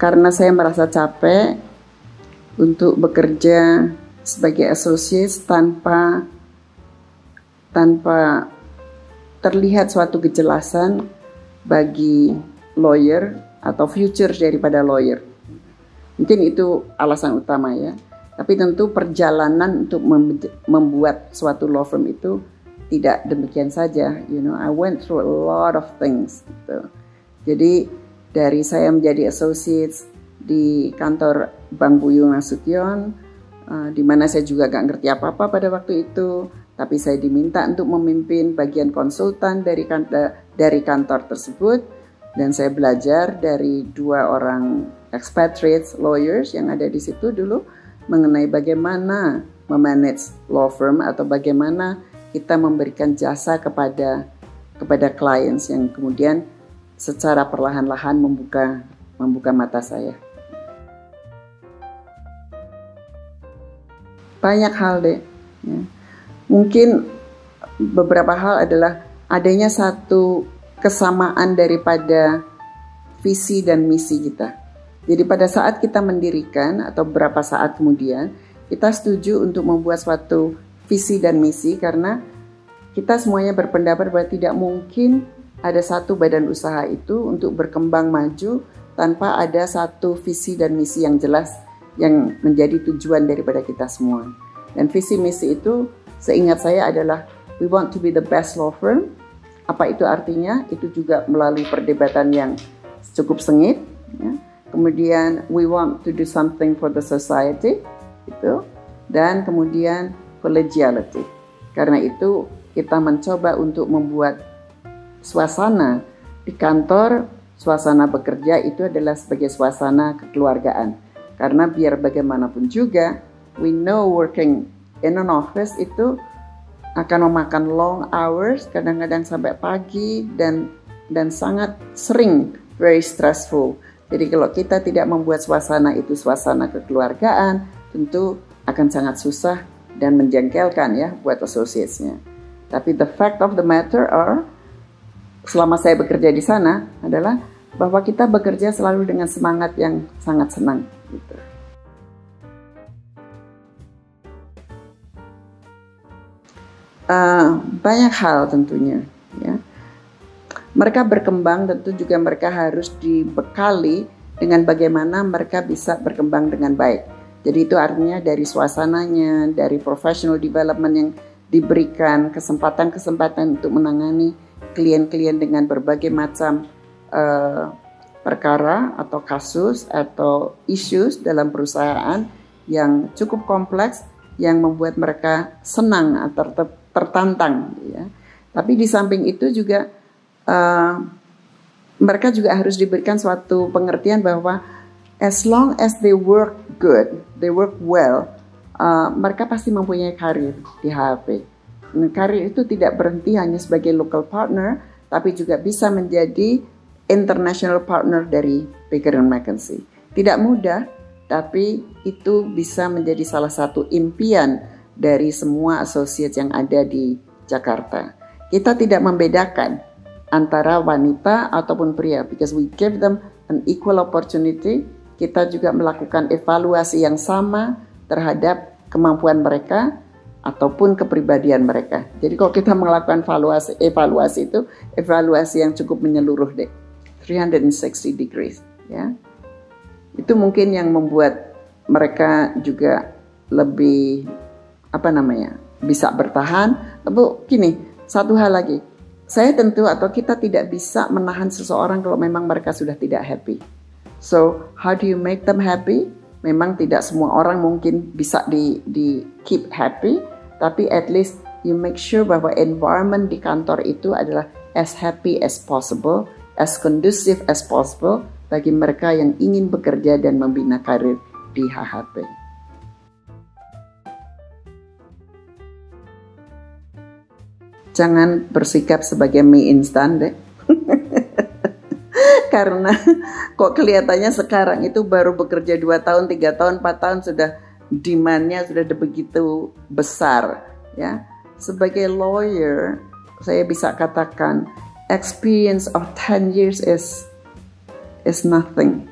Karena saya merasa capek untuk bekerja sebagai associate tanpa terlihat suatu kejelasan bagi lawyer atau future daripada lawyer. Mungkin itu alasan utama ya. Tapi tentu perjalanan untuk membuat suatu law firm itu tidak demikian saja. You know, I went through a lot of things. Gitu. Jadi dari saya menjadi associate di kantor Bank Buyung Nasution, di mana saya juga gak ngerti apa-apa pada waktu itu, tapi saya diminta untuk memimpin bagian konsultan dari kantor tersebut, dan saya belajar dari 2 orang expatriates lawyers yang ada di situ dulu mengenai bagaimana memanage law firm atau bagaimana kita memberikan jasa kepada clients yang kemudian secara perlahan-lahan membuka mata saya. Banyak hal deh. Ya. Mungkin beberapa hal adalah adanya satu kesamaan daripada visi dan misi kita. Jadi pada saat kita mendirikan atau beberapa saat kemudian kita setuju untuk membuat suatu visi dan misi karena kita semuanya berpendapat bahwa tidak mungkin ada satu badan usaha itu untuk berkembang maju tanpa ada satu visi dan misi yang jelas yang menjadi tujuan daripada kita semua. Dan visi misi itu seingat saya adalah we want to be the best law firm. Apa itu artinya? Itu juga melalui perdebatan yang cukup sengit. Ya. Kemudian we want to do something for the society. Itu. Dan kemudian collegiality. Karena itu kita mencoba untuk membuat suasana di kantor, suasana bekerja itu adalah sebagai suasana kekeluargaan. Karena biar bagaimanapun juga, we know working in an office itu akan memakan long hours, kadang-kadang sampai pagi dan sangat sering very stressful. Jadi kalau kita tidak membuat suasana itu suasana kekeluargaan, tentu akan sangat susah dan menjengkelkan ya buat associates-nya. Tapi the fact of the matter are selama saya bekerja di sana adalah bahwa kita bekerja selalu dengan semangat yang sangat senang. Gitu. Banyak hal tentunya. Ya. Mereka berkembang tentu juga mereka harus dibekali dengan bagaimana mereka bisa berkembang dengan baik. Jadi itu artinya dari suasananya, dari professional development yang diberikan, kesempatan-kesempatan untuk menangani klien-klien dengan berbagai macam perkara atau kasus atau issues dalam perusahaan yang cukup kompleks yang membuat mereka senang atau tertantang. Ya. Tapi di samping itu juga mereka juga harus diberikan suatu pengertian bahwa as long as they work good, they work well, mereka pasti mempunyai karir di HHP. Karir itu tidak berhenti hanya sebagai local partner, tapi juga bisa menjadi international partner dari Baker & McKenzie. Tidak mudah, tapi itu bisa menjadi salah satu impian dari semua associates yang ada di Jakarta. Kita tidak membedakan antara wanita ataupun pria, because we give them an equal opportunity. Kita juga melakukan evaluasi yang sama terhadap kemampuan mereka ataupun kepribadian mereka. Jadi kalau kita melakukan evaluasi itu evaluasi yang cukup menyeluruh deh, 360 degrees, ya. Itu mungkin yang membuat mereka juga lebih bisa bertahan. Tapi gini, satu hal lagi, saya tentu atau kita tidak bisa menahan seseorang kalau memang mereka sudah tidak happy. So how do you make them happy? Memang tidak semua orang mungkin bisa di keep happy, tapi at least you make sure bahwa environment di kantor itu adalah as happy as possible, as conducive as possible bagi mereka yang ingin bekerja dan membina karir di HHP. Jangan bersikap sebagai mie instan deh. Karena kok kelihatannya sekarang itu baru bekerja 2 tahun, 3 tahun, 4 tahun sudah demand-nya sudah begitu besar, ya. sebagai lawyer, saya bisa katakan experience of 10 years is nothing.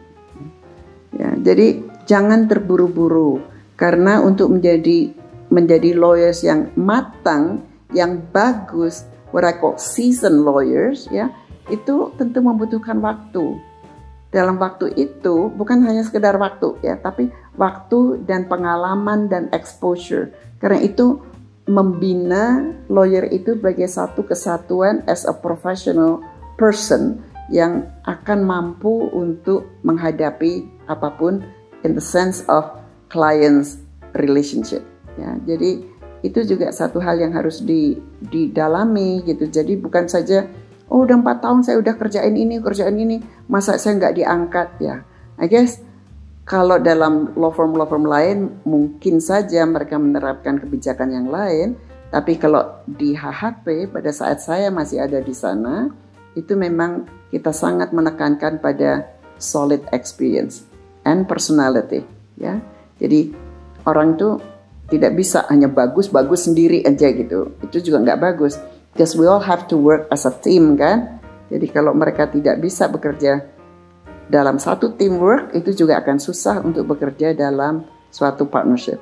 Ya, jadi jangan terburu-buru, karena untuk menjadi lawyers yang matang, yang bagus, what I call seasoned lawyers, ya, itu tentu membutuhkan waktu. Dalam waktu itu bukan hanya sekedar waktu, ya, tapi waktu dan pengalaman dan exposure. Karena itu membina lawyer itu sebagai satu kesatuan as a professional person yang akan mampu untuk menghadapi apapun in the sense of clients relationship. Ya, jadi itu juga satu hal yang harus didalami gitu. Jadi bukan saja oh udah 4 tahun saya udah kerjain ini, masa saya nggak diangkat ya. I guess kalau dalam law firm lain mungkin saja mereka menerapkan kebijakan yang lain, tapi kalau di HHP pada saat saya masih ada di sana, itu memang kita sangat menekankan pada solid experience and personality, ya. Jadi orang itu tidak bisa hanya bagus sendiri aja gitu. Itu juga nggak bagus. Because we all have to work as a team, kan. Jadi kalau mereka tidak bisa bekerja dalam satu teamwork, itu juga akan susah untuk bekerja dalam suatu partnership.